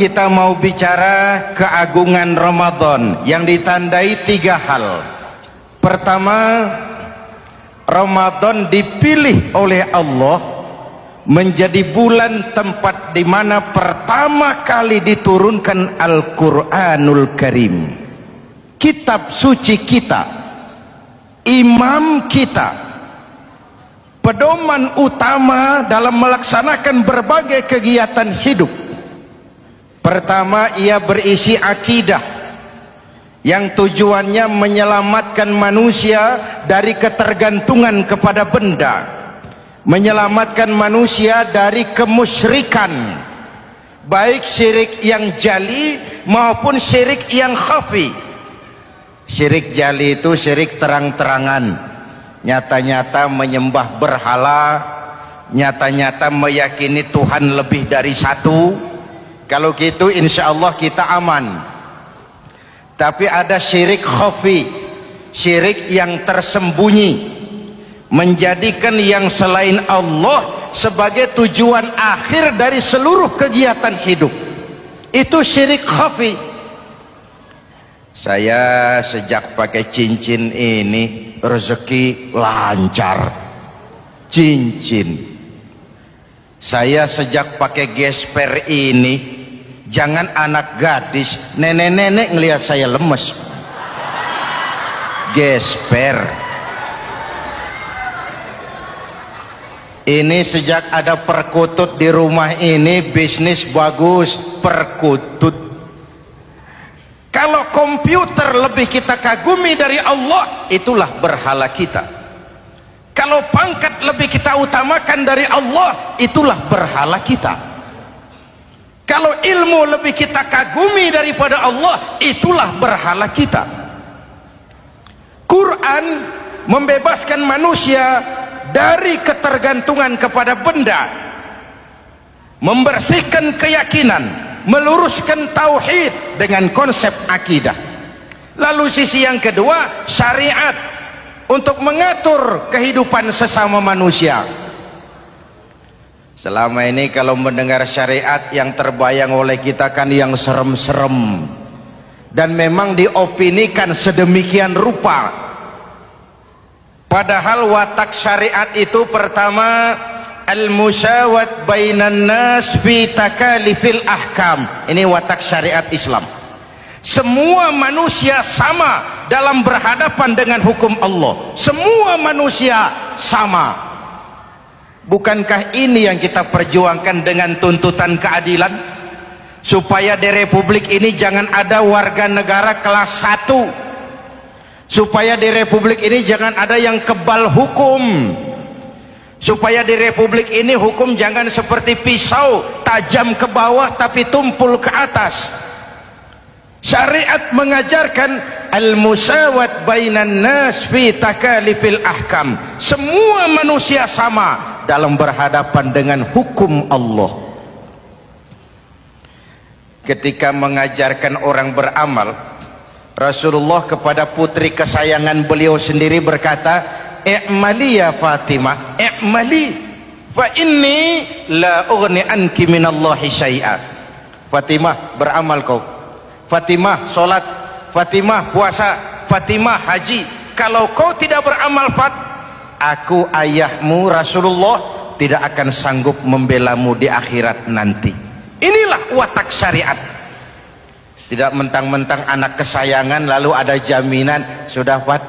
kita mau bicara keagungan Ramadan yang ditandai 3 hal. Pertama, Ramadan dipilih oleh Allah menjadi bulan tempat di mana pertama kali diturunkan Al-Quranul Karim, kitab suci kita, imam kita, pedoman utama dalam melaksanakan berbagai kegiatan hidup. Pertama, ia berisi akidah yang tujuannya menyelamatkan manusia dari ketergantungan kepada benda, menyelamatkan manusia dari kemusyrikan, baik syirik yang jali maupun syirik yang khafi. Syirik jali itu syirik terang-terangan, nyata-nyata menyembah berhala, nyata-nyata meyakini Tuhan lebih dari satu. Kalau gitu insya Allah kita aman. Tapi ada syirik khafi, syirik yang tersembunyi, menjadikan yang selain Allah sebagai tujuan akhir dari seluruh kegiatan hidup. Itu syirik khafi. Saya sejak pakai cincin ini rezeki lancar. Cincin. Saya sejak pakai gesper ini, jangan anak gadis, nenek-nenek ngelihat saya lemes. Gesper. Ini sejak ada perkutut di rumah ini, bisnis bagus. Perkutut. Kalau komputer lebih kita kagumi dari Allah, itulah berhala kita. Kalau pangkat lebih kita utamakan dari Allah, itulah berhala kita. Kalau ilmu lebih kita kagumi daripada Allah, itulah berhala kita. Quran membebaskan manusia dari ketergantungan kepada benda, membersihkan keyakinan, meluruskan tauhid dengan konsep akidah. Lalu sisi yang kedua, syariat untuk mengatur kehidupan sesama manusia. Selama ini kalau mendengar syariat yang terbayang oleh kita kan yang serem-serem, dan memang diopinikan sedemikian rupa. Padahal watak syariat itu pertama, al-musawat bainan nas fi takalifil ahkam. Ini watak syariat Islam. Semua manusia sama dalam berhadapan dengan hukum Allah. Semua manusia sama. Bukankah ini yang kita perjuangkan dengan tuntutan keadilan? Supaya di Republik ini jangan ada warga negara kelas 1. Supaya di Republik ini jangan ada yang kebal hukum. Supaya di Republik ini hukum jangan seperti pisau, tajam ke bawah tapi tumpul ke atas. Syariat mengajarkan al-musawat bainan nas fi takalifil ahkam. Semua manusia sama dalam berhadapan dengan hukum Allah. Ketika mengajarkan orang beramal, Rasulullah kepada putri kesayangan beliau sendiri berkata, "I'mali ya Fatimah, i'mali fa inni la ughni anki minallahi syai'a." Fatimah, beramal kau. Fatimah sholat, Fatimah puasa, Fatimah haji. Kalau kau tidak beramal, aku ayahmu Rasulullah tidak akan sanggup membelamu di akhirat nanti. Inilah watak syariat. Tidak mentang-mentang anak kesayangan lalu ada jaminan, sudah Fat,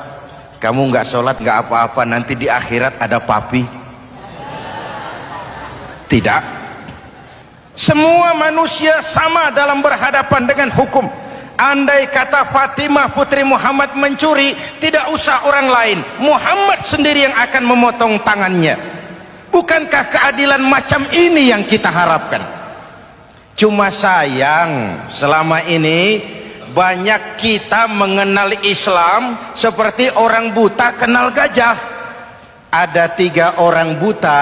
kamu nggak sholat nggak apa-apa, nanti di akhirat ada papi. Tidak. Semua manusia sama dalam berhadapan dengan hukum. Andai kata Fatimah putri Muhammad mencuri, tidak usah orang lain, Muhammad sendiri yang akan memotong tangannya. Bukankah keadilan macam ini yang kita harapkan? Cuma sayang, selama ini banyak kita mengenal Islam seperti orang buta kenal gajah. Ada 3 orang buta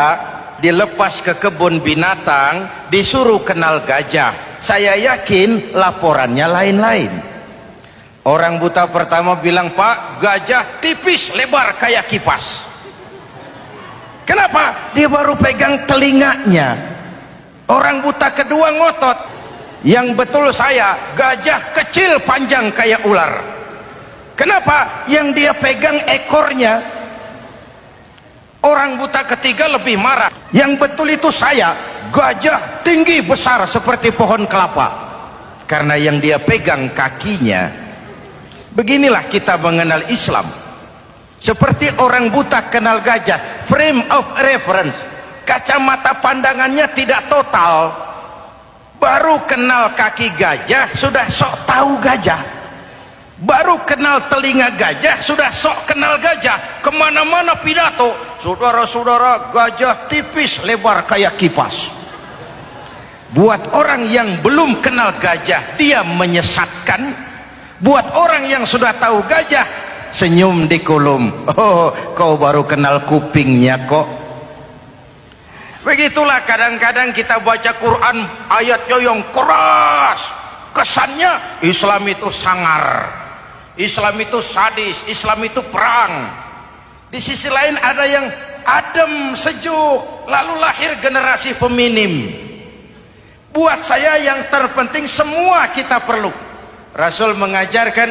dilepas ke kebun binatang, disuruh kenal gajah. Saya yakin laporannya lain-lain. Orang buta pertama bilang, "Pak, gajah tipis lebar kayak kipas." Kenapa? Dia baru pegang telinganya. Orang buta kedua ngotot. Yang betul saya, gajah kecil panjang kayak ular. Kenapa? Yang dia pegang ekornya. Orang buta ketiga lebih marah. Yang betul itu saya, gajah tinggi besar seperti pohon kelapa. Karena yang dia pegang kakinya. Beginilah kita mengenal Islam. Seperti orang buta kenal gajah, frame of reference, kacamata pandangannya tidak total. Baru kenal kaki gajah sudah sok tahu gajah. Baru kenal telinga gajah sudah sok kenal gajah. Kemana-mana pidato, saudara-saudara, gajah tipis lebar kayak kipas. Buat orang yang belum kenal gajah, dia menyesatkan. Buat orang yang sudah tahu gajah, senyum di kolom. Oh, kau baru kenal kupingnya kok. Begitulah kadang-kadang kita baca Quran, ayatnya yang keras. Kesannya Islam itu sangar, Islam itu sadis, Islam itu perang. Di sisi lain ada yang adem, sejuk, lalu lahir generasi feminim. Buat saya yang terpenting semua kita perlu. Rasul mengajarkan,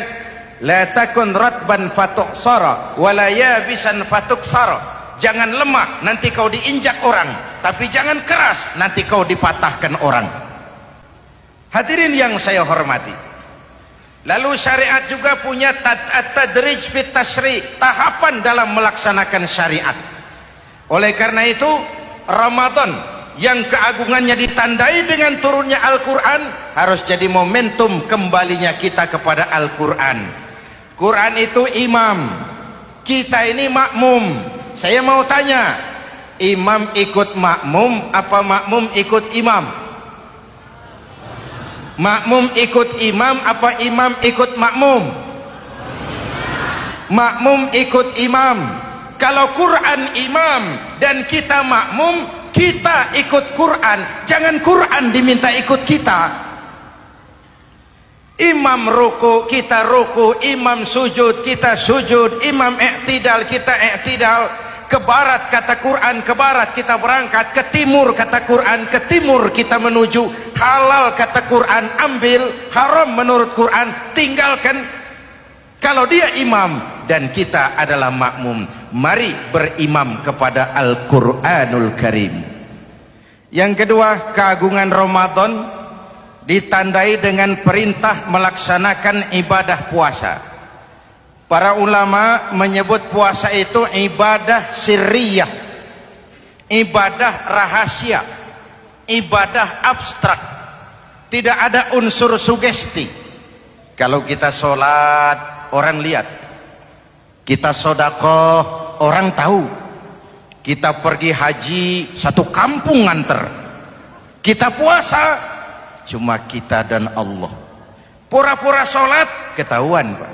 la takun ratban fatuksara wala yabisan fatuksara. Jangan lemah, nanti kau diinjak orang, tapi jangan keras, nanti kau dipatahkan orang. Hadirin yang saya hormati, lalu syariat juga punya at-tadrij fit tasri', tahapan dalam melaksanakan syariat. Oleh karena itu, Ramadan yang keagungannya ditandai dengan turunnya Al-Quran harus jadi momentum kembalinya kita kepada Al-Quran. Quran itu imam, kita ini makmum. Saya mau tanya, imam ikut makmum apa makmum ikut imam? Makmum ikut imam apa imam ikut makmum? Makmum ikut imam. Kalau Quran imam dan kita makmum, kita ikut Quran, jangan Quran diminta ikut kita. Imam ruku, kita ruku. Imam sujud, kita sujud. Imam i'tidal, kita i'tidal. Ke barat kata Quran, ke barat kita berangkat. Ke timur kata Quran, ke timur kita menuju. Halal kata Quran, ambil. Haram menurut Quran, tinggalkan. Kalau dia imam dan kita adalah makmum, mari berimam kepada Al-Quranul Karim. Yang kedua, keagungan Ramadan ditandai dengan perintah melaksanakan ibadah puasa. Para ulama menyebut puasa itu ibadah sirriyah, ibadah rahasia, ibadah abstrak. Tidak ada unsur sugesti. Kalau kita sholat, orang lihat. Kita sedekah, orang tahu. Kita pergi haji, satu kampung nganter. Kita puasa, cuma kita dan Allah. Pura-pura sholat, ketahuan Pak.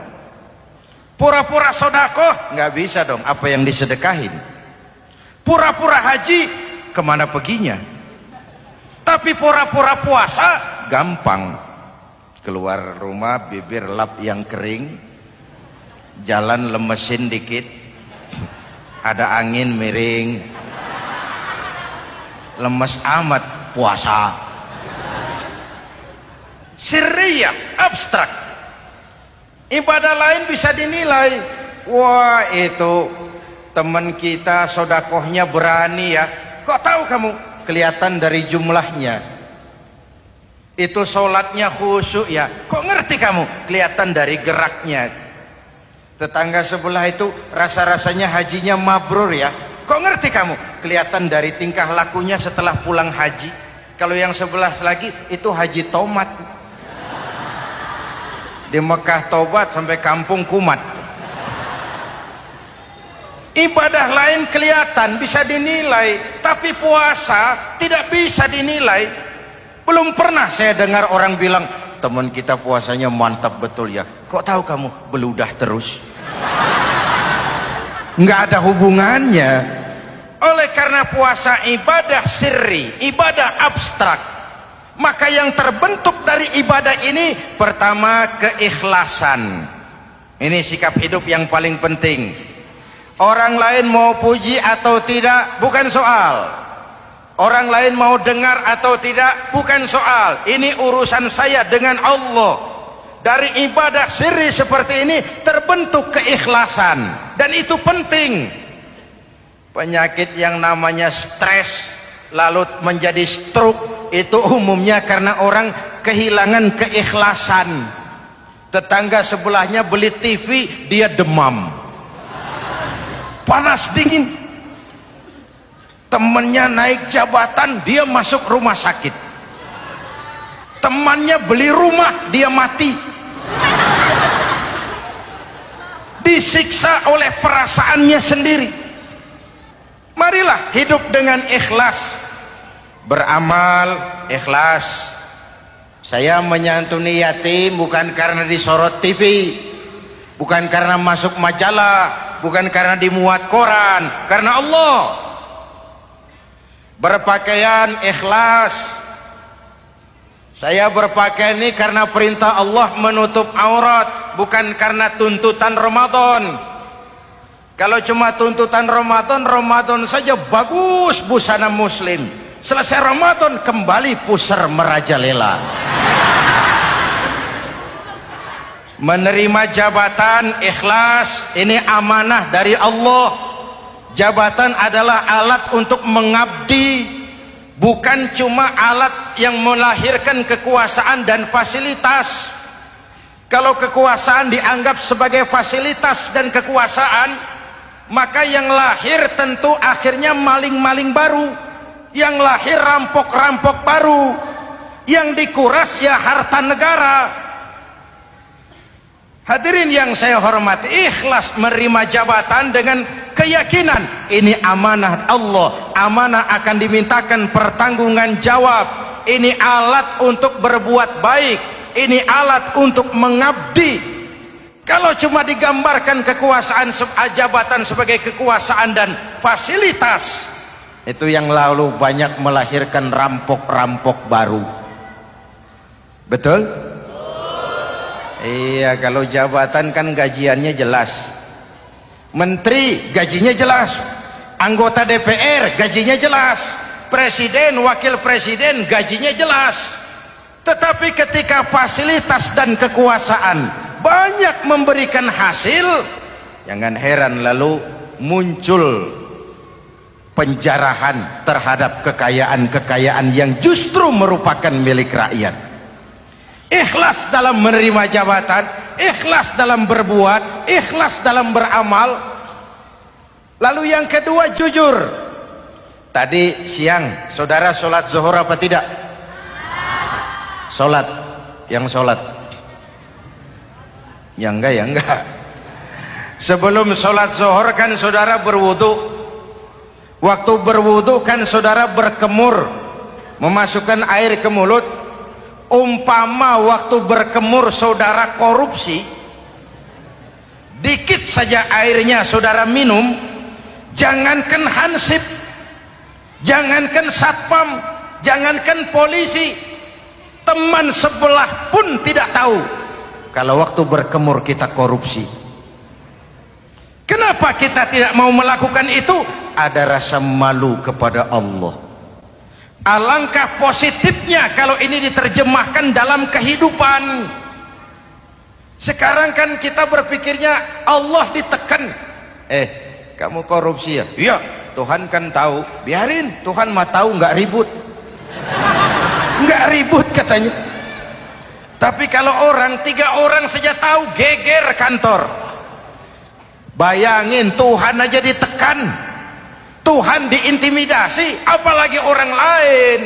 Pura-pura sedekah, nggak bisa dong, apa yang disedekahin. Pura-pura haji, kemana perginya? Tapi pura-pura puasa, gampang. Keluar rumah, bibir lap yang kering, jalan lemesin dikit, ada angin miring, lemes amat puasa. Sirriyah, abstrak. Ibadah lain bisa dinilai, wah itu teman kita sodakohnya berani ya. Kok tahu kamu? Kelihatan dari jumlahnya. Itu sholatnya khusyuk ya. Kok ngerti kamu? Kelihatan dari geraknya. Tetangga sebelah itu rasa-rasanya hajinya mabrur ya. Kok ngerti kamu? Kelihatan dari tingkah lakunya setelah pulang haji. Kalau yang sebelah lagi itu haji tomat. Di Mekah tobat sampai kampung kumat. Ibadah lain kelihatan bisa dinilai, tapi puasa tidak bisa dinilai. Belum pernah saya dengar orang bilang, teman kita puasanya mantap betul ya. Kok tahu kamu? Beludah terus. Nggak ada hubungannya. Oleh karena puasa ibadah sirri, ibadah abstrak, maka yang terbentuk dari ibadah ini pertama keikhlasan. Ini sikap hidup yang paling penting. Orang lain mau puji atau tidak bukan soal. Orang lain mau dengar atau tidak bukan soal. Ini urusan saya dengan Allah. Dari ibadah sirri seperti ini terbentuk keikhlasan, dan itu penting. Penyakit yang namanya stres lalu menjadi stroke itu umumnya karena orang kehilangan keikhlasan. Tetangga sebelahnya beli TV, dia demam, panas dingin. Temannya naik jabatan, dia masuk rumah sakit. Temannya beli rumah, dia mati. Disiksa oleh perasaannya sendiri. Marilah hidup dengan ikhlas. Beramal ikhlas. Saya menyantuni yatim bukan karena disorot TV, bukan karena masuk majalah, bukan karena dimuat koran, karena Allah. Berpakaian ikhlas. Saya berpakaian ini karena perintah Allah menutup aurat, bukan karena tuntutan Ramadan. Kalau cuma tuntutan Ramadan, Ramadan saja bagus busana muslim. Selesai Ramadan kembali pusar merajalela. Menerima jabatan ikhlas, ini amanah dari Allah. Jabatan adalah alat untuk mengabdi, bukan cuma alat yang melahirkan kekuasaan dan fasilitas. Kalau kekuasaan dianggap sebagai fasilitas dan kekuasaan, maka yang lahir tentu akhirnya maling-maling baru, yang lahir rampok-rampok baru, yang dikuras ya harta negara. Hadirin yang saya hormati, ikhlas menerima jabatan dengan keyakinan ini amanah Allah, amanah akan dimintakan pertanggungan jawab. Ini alat untuk berbuat baik, ini alat untuk mengabdi. Kalau cuma digambarkan kekuasaan jabatan sebagai kekuasaan dan fasilitas, itu yang lalu banyak melahirkan rampok-rampok baru. Betul? Iya, kalau jabatan kan gajiannya jelas. Menteri gajinya jelas, anggota DPR gajinya jelas, presiden, wakil presiden gajinya jelas. Tetapi ketika fasilitas dan kekuasaan banyak memberikan hasil, jangan heran lalu muncul penjarahan terhadap kekayaan-kekayaan yang justru merupakan milik rakyat. Ikhlas dalam menerima jabatan, ikhlas dalam berbuat, ikhlas dalam beramal. Lalu yang kedua, jujur. Tadi siang saudara sholat zuhur apa tidak? Sholat. Yang sholat? Ya enggak, ya enggak. Sebelum sholat zuhur kan saudara berwudu. Waktu berwudu kan saudara berkemur, memasukkan air ke mulut. Umpama waktu berkemur saudara korupsi, dikit saja airnya saudara minum, jangankan hansip, jangankan satpam, jangankan polisi, teman sebelah pun tidak tahu kalau waktu berkemur kita korupsi. Kenapa kita tidak mau melakukan itu? Ada rasa malu kepada Allah. Alangkah positifnya kalau ini diterjemahkan dalam kehidupan. Sekarang kan kita berpikirnya Allah ditekan. Kamu korupsi ya? Iya, Tuhan kan tahu. Biarin, Tuhan mah tahu, nggak ribut. Nggak ribut katanya. Tapi kalau orang, 3 orang saja tahu, geger kantor. Bayangin, Tuhan aja ditekan, Tuhan diintimidasi, apalagi orang lain.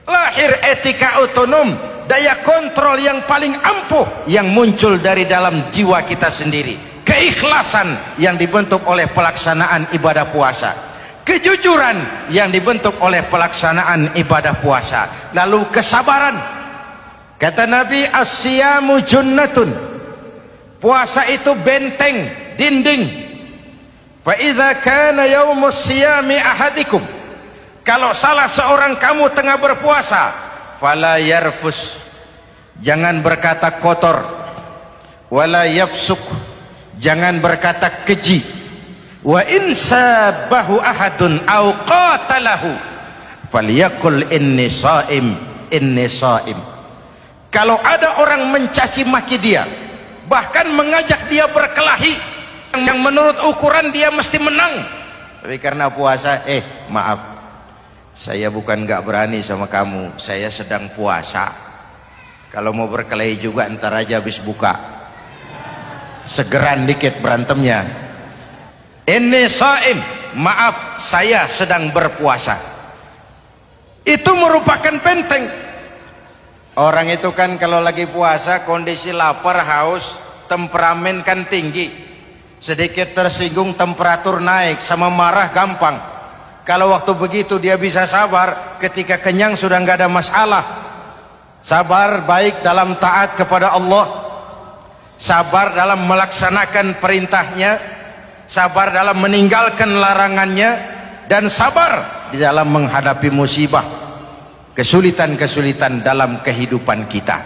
Lahir etika otonom, daya kontrol yang paling ampuh yang muncul dari dalam jiwa kita sendiri. Keikhlasan yang dibentuk oleh pelaksanaan ibadah puasa, kejujuran yang dibentuk oleh pelaksanaan ibadah puasa, lalu kesabaran. Kata Nabi, as-siyamu junnatun, puasa itu benteng, dinding. Fa idza kana yaumus siyami ahadikum, kalau salah seorang kamu tengah berpuasa, fala yarfus, jangan berkata kotor, wala yafsuk, jangan berkata keji, wa in sabahu ahadun au qatalahu, Falyaqul inni shaim, inni shaim. Kalau ada orang mencaci maki dia, bahkan mengajak dia berkelahi yang menurut ukuran dia mesti menang, tapi karena puasa, maaf, saya bukan gak berani sama kamu, saya sedang puasa. Kalau mau berkelahi juga ntar aja habis buka, segeran dikit berantemnya. Inni shaim, maaf, saya sedang berpuasa. Itu merupakan benteng. Orang itu kan kalau lagi puasa kondisi lapar, haus, temperamen kan tinggi, sedikit tersinggung temperatur naik, sama marah gampang. Kalau waktu begitu dia bisa sabar, ketika kenyang sudah nggak ada masalah. Sabar baik dalam taat kepada Allah, sabar dalam melaksanakan perintahnya, sabar dalam meninggalkan larangannya, dan sabar di dalam menghadapi musibah, kesulitan-kesulitan dalam kehidupan kita.